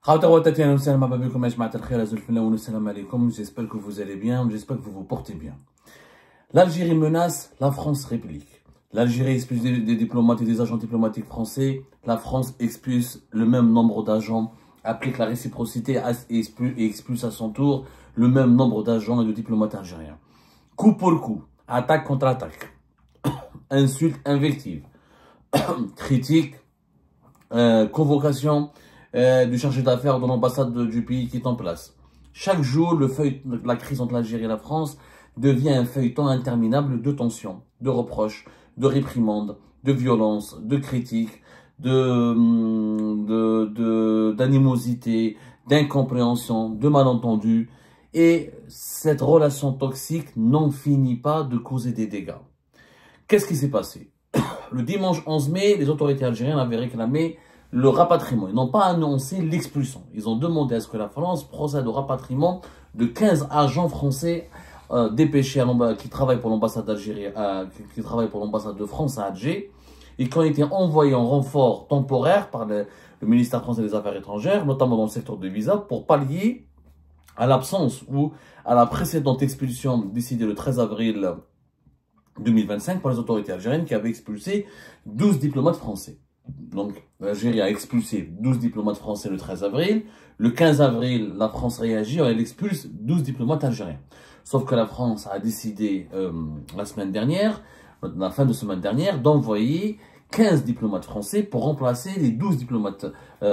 J'espère que vous allez bien, j'espère que vous vous portez bien. L'Algérie menace, la France réplique. L'Algérie expulse des diplomates et des agents diplomatiques français. La France expulse le même nombre d'agents, applique la réciprocité et expulse à son tour le même nombre d'agents et de diplomates algériens. Coup pour coup, attaque contre attaque, insulte, invective, critique, convocation du chargé d'affaires de l'ambassade du pays qui est en place. Chaque jour, la crise entre l'Algérie et la France devient un feuilleton interminable de tensions, de reproches, de réprimandes, de violences, de critiques, d'animosité, d'incompréhension, de malentendus. Et cette relation toxique n'en finit pas de causer des dégâts. Qu'est-ce qui s'est passé? Le dimanche 11 mai, les autorités algériennes avaient réclamé le rapatriement. Ils n'ont pas annoncé l'expulsion. Ils ont demandé à ce que la France procède au rapatriement de 15 agents français dépêchés qui travaillent pour l'ambassade d'Algérie, qui travaillent pour l'ambassade de France à Alger, et qui ont été envoyés en renfort temporaire par le ministère français des Affaires étrangères, notamment dans le secteur de visa, pour pallier à l'absence ou à la précédente expulsion décidée le 13 avril 2025 par les autorités algériennes qui avaient expulsé 12 diplomates français. Donc, l'Algérie a expulsé 12 diplomates français le 13 avril. Le 15 avril, la France réagit et elle expulse 12 diplomates algériens. Sauf que la France a décidé la fin de semaine dernière, d'envoyer 15 diplomates français pour remplacer les 12 diplomates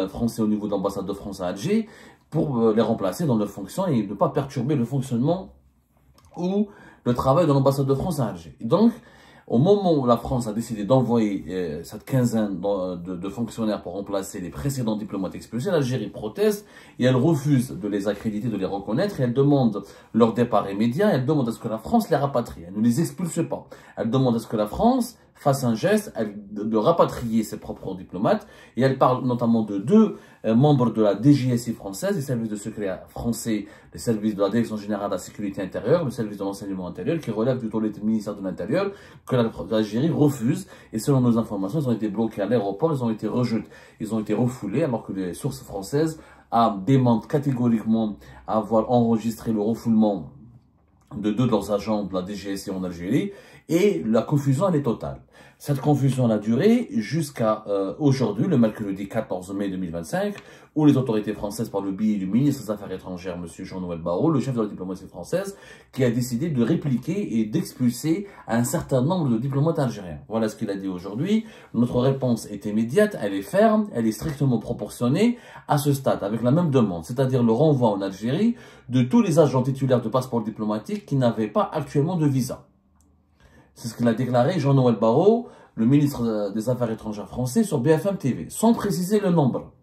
français au niveau de l'ambassade de France à Alger, pour les remplacer dans leurs fonctions et ne pas perturber le fonctionnement ou le travail de l'ambassade de France à Alger. Et donc, au moment où la France a décidé d'envoyer cette quinzaine de fonctionnaires pour remplacer les précédents diplomates expulsés, l'Algérie proteste et elle refuse de les accréditer, de les reconnaître, et elle demande leur départ immédiat, elle demande à ce que la France les rapatrie. Elle ne les expulse pas. Elle demande à ce que la France fasse un geste de rapatrier ses propres diplomates, et elle parle notamment de deux membres de la DGSI française, les services de secret français, les services de la Direction générale de la sécurité intérieure, le service de l'enseignement intérieur, qui relèvent du ministère de l'Intérieur, que l'Algérie refuse, et selon nos informations, ils ont été bloqués à l'aéroport, ils ont été rejetés, ils ont été refoulés, alors que les sources françaises démentent catégoriquement avoir enregistré le refoulement de deux de leurs agents de la DGSI en Algérie, et la confusion, elle est totale. Cette confusion a duré jusqu'à aujourd'hui, le mercredi 14 mai 2025, où les autorités françaises, par le biais du ministre des Affaires étrangères, M. Jean-Noël Barrot, le chef de la diplomatie française, qui a décidé de répliquer et d'expulser un certain nombre de diplomates algériens. Voilà ce qu'il a dit aujourd'hui. Notre réponse est immédiate, elle est ferme, elle est strictement proportionnée à ce stade, avec la même demande, c'est-à-dire le renvoi en Algérie de tous les agents titulaires de passeports diplomatiques qui n'avaient pas actuellement de visa. C'est ce qu'il a déclaré Jean-Noël Barrot, le ministre des Affaires étrangères français, sur BFM TV, sans préciser le nombre.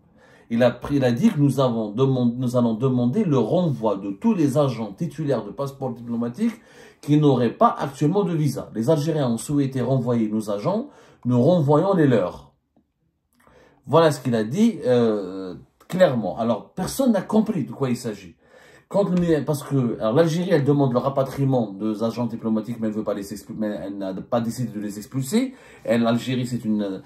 Il a dit que nous allons demander le renvoi de tous les agents titulaires de passeports diplomatiques qui n'auraient pas actuellement de visa. Les Algériens ont souhaité renvoyer nos agents, nous renvoyons les leurs. Voilà ce qu'il a dit clairement. Alors, personne n'a compris de quoi il s'agit. Parce que l'Algérie, elle demande le rapatriement des agents diplomatiques, mais elle veut pas elle n'a pas décidé de les expulser. L'Algérie, c'est une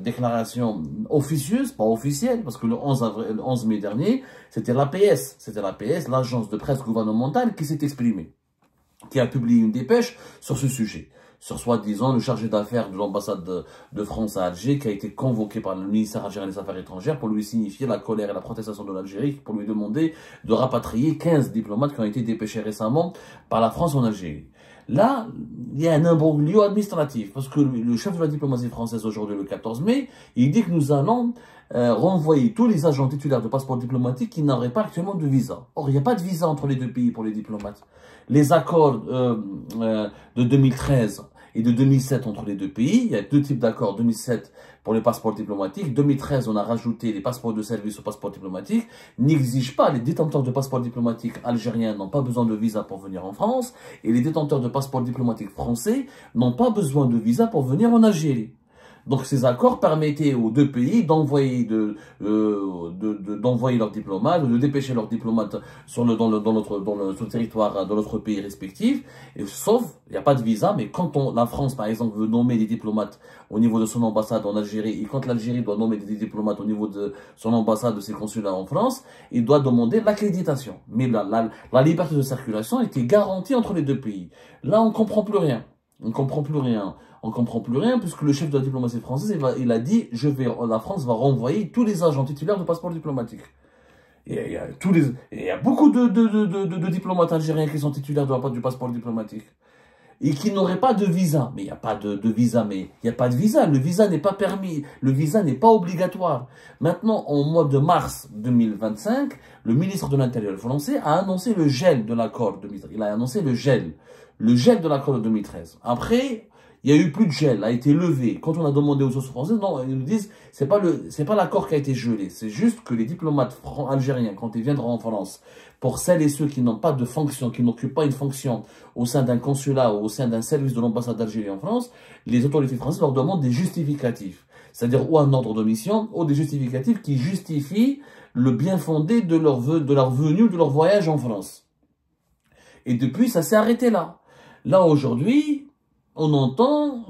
déclaration officieuse, pas officielle, parce que le 11 mai dernier, c'était l'APS, l'agence de presse gouvernementale, qui s'est exprimée, qui a publié une dépêche sur ce sujet, sur soi-disant le chargé d'affaires de l'ambassade de France à Alger, qui a été convoqué par le ministère algérien des Affaires étrangères pour lui signifier la colère et la protestation de l'Algérie, pour lui demander de rapatrier 15 diplomates qui ont été dépêchés récemment par la France en Algérie. Là, il y a un imbroglio administratif, parce que le chef de la diplomatie française aujourd'hui, le 14 mai, il dit que nous allons renvoyer tous les agents titulaires de passeports diplomatiques qui n'auraient pas actuellement de visa. Or, il n'y a pas de visa entre les deux pays pour les diplomates. Les accords de 2013 et de 2007 entre les deux pays, il y a deux types d'accords, 2007 pour les passeports diplomatiques, 2013 on a rajouté les passeports de service aux passeports diplomatiques, n'exige pas, les détenteurs de passeports diplomatiques algériens n'ont pas besoin de visa pour venir en France, et les détenteurs de passeports diplomatiques français n'ont pas besoin de visa pour venir en Algérie. Donc ces accords permettaient aux deux pays d'envoyer de d'envoyer leurs diplomates, de dépêcher leurs diplomates sur dans notre territoire, dans notre pays respectif. Et sauf, il n'y a pas de visa, mais quand la France, par exemple, veut nommer des diplomates au niveau de son ambassade en Algérie, et quand l'Algérie doit nommer des diplomates au niveau de son ambassade, de ses consulats en France, il doit demander l'accréditation. Mais la liberté de circulation était garantie entre les deux pays. Là, on ne comprend plus rien. On ne comprend plus rien. On ne comprend plus rien puisque le chef de la diplomatie française, il a dit, la France va renvoyer tous les agents titulaires de passeport diplomatique. Et il y a beaucoup de diplomates algériens qui sont titulaires du passeport diplomatique et qui n'auraient pas de visa. Mais il n'y a pas de visa, mais il n'y a pas de visa. Le visa n'est pas permis. Le visa n'est pas obligatoire. Maintenant, au mois de mars 2025, le ministre de l'Intérieur français a annoncé le gel de l'accord de 2013. Il a annoncé le gel de l'accord de 2013. Après, il n'y a eu plus de gel, a été levé. Quand on a demandé aux sources françaises, non, ils nous disent, c'est pas l'accord qui a été gelé. C'est juste que les diplomates algériens, quand ils viendront en France, pour celles et ceux qui n'ont pas de fonction, qui n'occupent pas une fonction au sein d'un consulat ou au sein d'un service de l'ambassade d'Algérie en France, les autorités françaises leur demandent des justificatifs. C'est-à-dire, ou un ordre de mission, ou des justificatifs qui justifient le bien fondé de leur venue ou de leur voyage en France. Et depuis, ça s'est arrêté là. Là, aujourd'hui, on entend,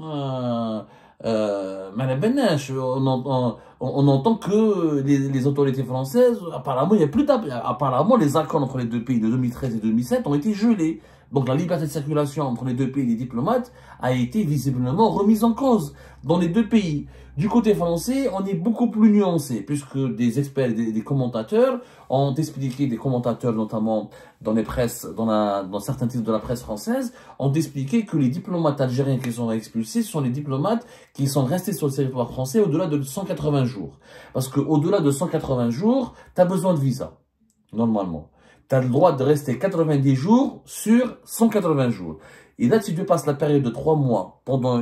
on entend que les autorités françaises, apparemment, il y a plus apparemment, les accords entre les deux pays de 2013 et 2007 ont été gelés. Donc la liberté de circulation entre les deux pays des diplomates a été visiblement remise en cause dans les deux pays. Du côté français, on est beaucoup plus nuancé, puisque des experts, des commentateurs ont expliqué, des commentateurs notamment dans les presses, dans certains titres de la presse française, ont expliqué que les diplomates algériens qui sont expulsés sont les diplomates qui sont restés sur le territoire français au-delà de 180 jours. Parce qu'au-delà de 180 jours, tu as besoin de visa, normalement. Tu as le droit de rester 90 jours sur 180 jours. Et là, si tu passes la période de 3 mois pendant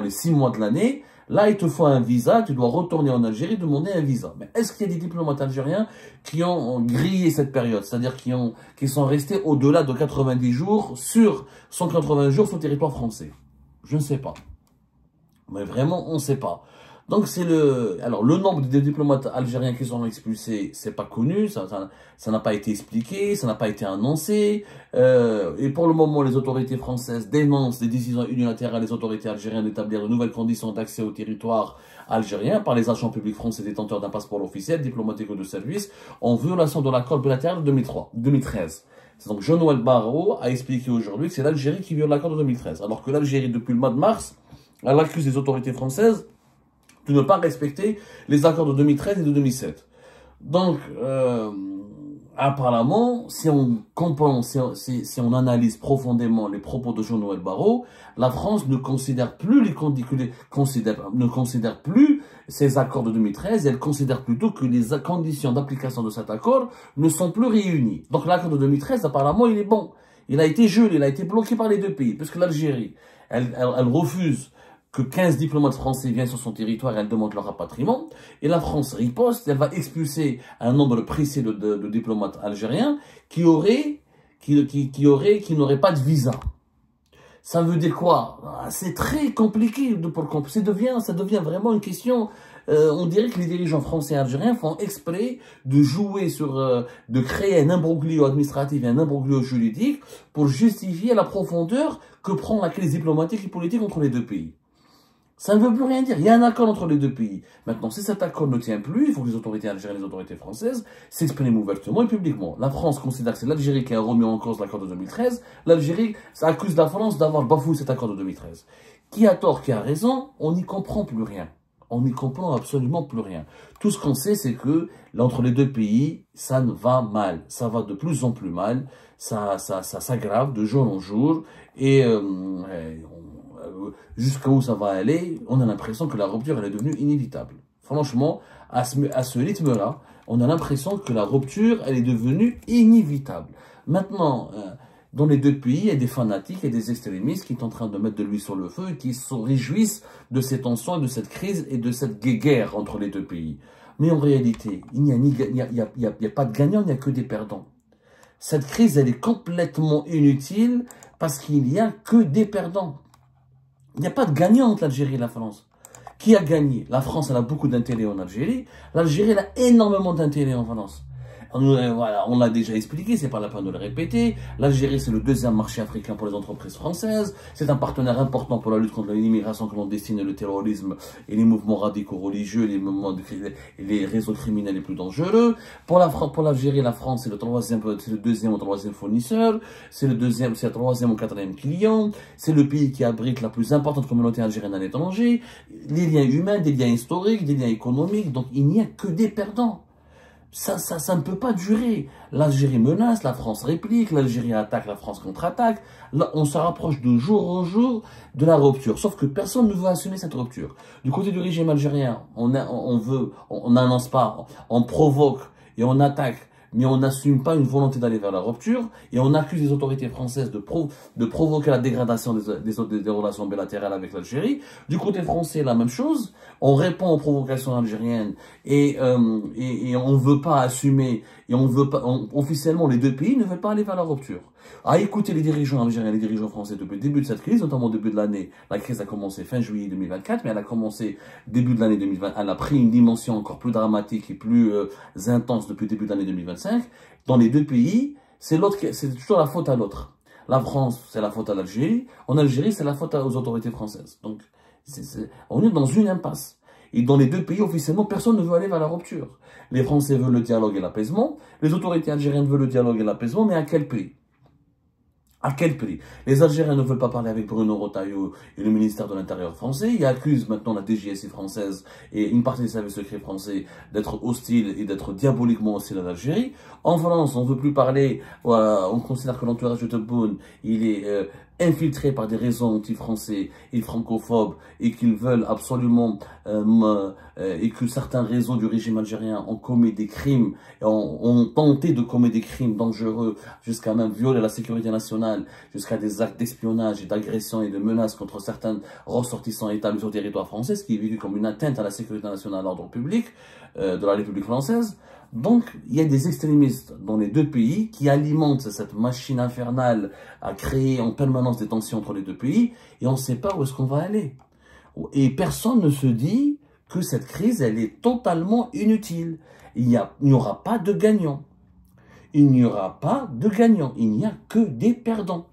les 6 mois de l'année, là, il te faut un visa, tu dois retourner en Algérie et demander un visa. Mais est-ce qu'il y a des diplomates algériens qui ont grillé cette période, c'est-à-dire qui sont restés au-delà de 90 jours sur 180 jours sur le territoire français? Je ne sais pas. Mais vraiment, on ne sait pas. Donc alors le nombre de diplomates algériens qui sont expulsés, c'est pas connu, ça n'a pas été expliqué, ça n'a pas été annoncé. Et pour le moment, les autorités françaises dénoncent des décisions unilatérales des autorités algériennes d'établir de nouvelles conditions d'accès au territoire algérien par les agents publics français détenteurs d'un passeport officiel, diplomatique ou de service, en violation de l'accord bilatéral de 2013. Donc Jean-Noël Barrot a expliqué aujourd'hui que c'est l'Algérie qui viole l'accord de 2013, alors que l'Algérie, depuis le mois de mars, elle accuse les autorités françaises de ne pas respecter les accords de 2013 et de 2007. Donc, apparemment, si on comprend, si on analyse profondément les propos de Jean-Noël Barrot, la France ne considère plus ne considère plus ces accords de 2013, elle considère plutôt que les conditions d'application de cet accord ne sont plus réunies. Donc l'accord de 2013, apparemment, il est bon. Il a été gelé, il a été bloqué par les deux pays, puisque l'Algérie, elle refuse que 15 diplomates français viennent sur son territoire et elle demande leur rapatriement. Et la France riposte, elle va expulser un nombre précis de diplomates algériens qui n'auraient pas de visa. Ça veut dire quoi? C'est très compliqué pour comprendre. Ça devient vraiment une question. On dirait que les dirigeants français et algériens font exprès de jouer de créer un imbroglio administratif et un imbroglio juridique pour justifier la profondeur que prend la crise diplomatique et politique entre les deux pays. Ça ne veut plus rien dire. Il y a un accord entre les deux pays. Maintenant, si cet accord ne tient plus, il faut que les autorités algériennes et les autorités françaises s'expriment ouvertement et publiquement. La France considère que c'est l'Algérie qui a remis en cause l'accord de 2013. L'Algérie accuse la France d'avoir bafoué cet accord de 2013. Qui a tort, qui a raison, on n'y comprend plus rien. On n'y comprend absolument plus rien. Tout ce qu'on sait, c'est que, entre les deux pays, ça ne va mal. Ça va de plus en plus mal. Ça s'aggrave de jour en jour. Et jusqu'à où ça va aller, on a l'impression que la rupture elle est devenue inévitable. Franchement, à ce rythme-là, on a l'impression que la rupture elle est devenue inévitable. Maintenant, dans les deux pays, il y a des fanatiques et des extrémistes qui sont en train de mettre de l'huile sur le feu et qui se réjouissent de ces tensions et de cette crise et de cette guerre entre les deux pays. Mais en réalité, il n'y a pas de gagnants, il n'y a que des perdants. Cette crise, elle est complètement inutile parce qu'il n'y a que des perdants. Il n'y a pas de gagnant entre l'Algérie et la France. Qui a gagné? La France, elle a beaucoup d'intérêt en Algérie. L'Algérie, elle a énormément d'intérêt en France. Voilà, on l'a déjà expliqué, c'est pas la peine de le répéter. L'Algérie, c'est le deuxième marché africain pour les entreprises françaises. C'est un partenaire important pour la lutte contre l'immigration clandestine et le terrorisme et les mouvements radicaux religieux, les réseaux criminels les plus dangereux. Pour l'Algérie, la France, c'est le deuxième ou troisième fournisseur. C'est le troisième ou quatrième client. C'est le pays qui abrite la plus importante communauté algérienne à l'étranger. Les liens humains, des liens historiques, des liens économiques. Donc, il n'y a que des perdants. Ça ne peut pas durer. L'Algérie menace, la France réplique, l'Algérie attaque, la France contre-attaque. Là, on se rapproche de jour en jour de la rupture. Sauf que personne ne veut assumer cette rupture. Du côté du régime algérien, on n'annonce pas, on provoque et on attaque, mais on n'assume pas une volonté d'aller vers la rupture, et on accuse les autorités françaises de provoquer la dégradation des relations bilatérales avec l'Algérie. Du côté français, la même chose. On répond aux provocations algériennes et on ne veut pas assumer, et officiellement, les deux pays ne veulent pas aller vers la rupture. À écouter les dirigeants algériens et les dirigeants français depuis le début de cette crise, notamment au début de l'année. La crise a commencé fin juillet 2024, mais elle a commencé début de l'année 2020. Elle a pris une dimension encore plus dramatique et plus intense depuis le début de l'année 2025. Dans les deux pays, c'est toujours la faute à l'autre. La France, c'est la faute à l'Algérie. En Algérie, c'est la faute aux autorités françaises. Donc, on est dans une impasse. Et dans les deux pays, officiellement, personne ne veut aller vers la rupture. Les Français veulent le dialogue et l'apaisement. Les autorités algériennes veulent le dialogue et l'apaisement, mais à quel prix? À quel prix? Les Algériens ne veulent pas parler avec Bruno Retailleau et le ministère de l'Intérieur français. Ils accusent maintenant la DGSI française et une partie des services secrets français d'être hostiles et d'être diaboliquement hostiles à l'Algérie. En France, on ne veut plus parler. On considère que l'entourage de Tebboune, il est infiltré par des réseaux anti-français et francophobes, et qu'ils veulent absolument et que certains réseaux du régime algérien ont commis des crimes, ont tenté de commettre des crimes dangereux, jusqu'à même violer la sécurité nationale, jusqu'à des actes d'espionnage et d'agression et de menaces contre certains ressortissants établis sur le territoire français, ce qui est vécu comme une atteinte à la sécurité nationale, à l'ordre public de la République française. Donc, il y a des extrémistes dans les deux pays qui alimentent cette machine infernale à créer en permanence des tensions entre les deux pays, et on ne sait pas où est-ce qu'on va aller. Et personne ne se dit que cette crise, elle est totalement inutile. Il n'y aura pas de gagnant. Il n'y aura pas de gagnant. Il n'y a que des perdants.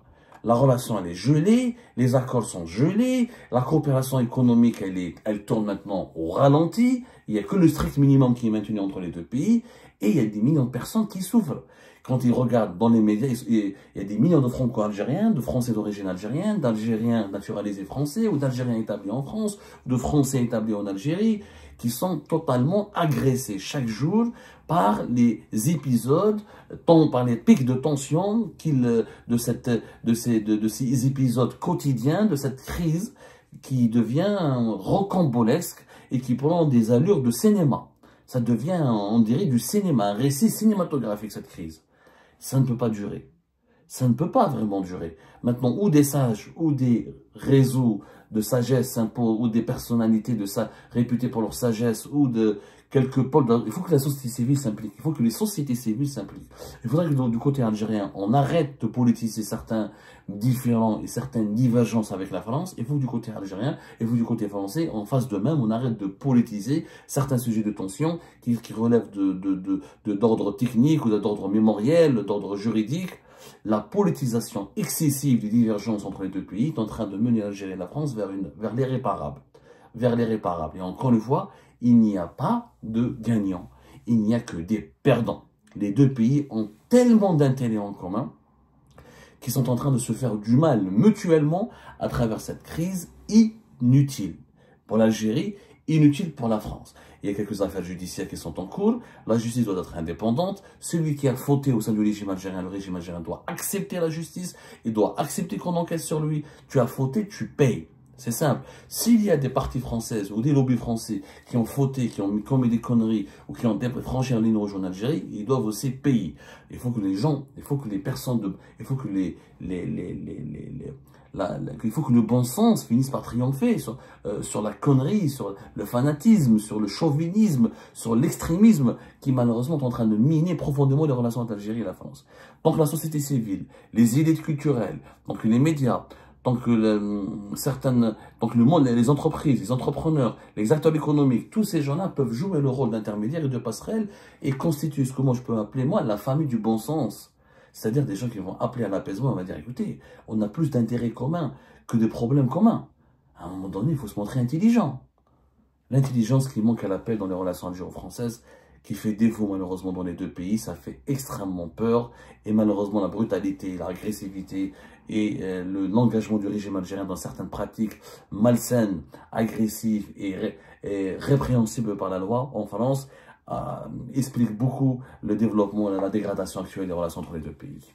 La relation, elle est gelée, les accords sont gelés, la coopération économique, elle tourne maintenant au ralenti, il n'y a que le strict minimum qui est maintenu entre les deux pays, et il y a des millions de personnes qui souffrent. Quand ils regardent dans les médias, il y a des millions de Franco-algériens, de Français d'origine algérienne, d'Algériens naturalisés français, ou d'Algériens établis en France, de Français établis en Algérie, qui sont totalement agressés chaque jour par les épisodes, par les pics de tension de ces épisodes quotidiens, de cette crise qui devient rocambolesque et qui prend des allures de cinéma. Ça devient, on dirait, du cinéma, un récit cinématographique, cette crise. Ça ne peut pas durer. Ça ne peut pas vraiment durer. Maintenant, ou des sages, ou des réseaux de sagesse ou des personnalités réputées pour leur sagesse, ou de quelques pôles. Il faut que la société civile s'implique. Il faut que les sociétés civiles s'impliquent. Il faudrait que du côté algérien, on arrête de politiser certains différends et certaines divergences avec la France. Il faut que du côté algérien et du côté français, on fasse de même. On arrête de politiser certains sujets de tension qui relèvent d'ordre technique ou d'ordre mémoriel, d'ordre juridique. La politisation excessive des divergences entre les deux pays est en train de mener l'Algérie et la France vers l'irréparable. Vers l'irréparable. Et encore une fois, il n'y a pas de gagnants. Il n'y a que des perdants. Les deux pays ont tellement d'intérêts en commun qu'ils sont en train de se faire du mal mutuellement à travers cette crise inutile. Pour l'Algérie, inutile pour la France. Il y a quelques affaires judiciaires qui sont en cours. La justice doit être indépendante. Celui qui a fauté au sein du régime algérien, le régime algérien doit accepter la justice. Il doit accepter qu'on enquête sur lui. Tu as fauté, tu payes. C'est simple. S'il y a des partis françaises ou des lobbies français qui ont fauté, qui ont commis des conneries ou qui ont franchi la ligne rouge en Algérie, ils doivent aussi payer. Il faut que les gens, il faut que les personnes, il faut que il faut que le bon sens finisse par triompher sur la connerie, sur le fanatisme, sur le chauvinisme, sur l'extrémisme qui malheureusement est en train de miner profondément les relations entre l'Algérie et la France. Donc la société civile, les élites culturelles, donc les médias, tant que le monde, les entreprises, les entrepreneurs, les acteurs économiques, tous ces gens-là peuvent jouer le rôle d'intermédiaire et de passerelle et constituent ce que moi je peux appeler, moi, la famille du bon sens. C'est-à-dire des gens qui vont appeler à l'apaisement, on va dire, écoutez, on a plus d'intérêts communs que de problèmes communs. À un moment donné, il faut se montrer intelligent. L'intelligence qui manque à la paix dans les relations algéro-françaises, qui fait défaut malheureusement dans les deux pays, ça fait extrêmement peur. Et malheureusement, la brutalité, l'agressivité et l'engagement du régime algérien dans certaines pratiques malsaines, agressives et répréhensibles par la loi en France, explique beaucoup le développement et la dégradation actuelle des relations entre les deux pays.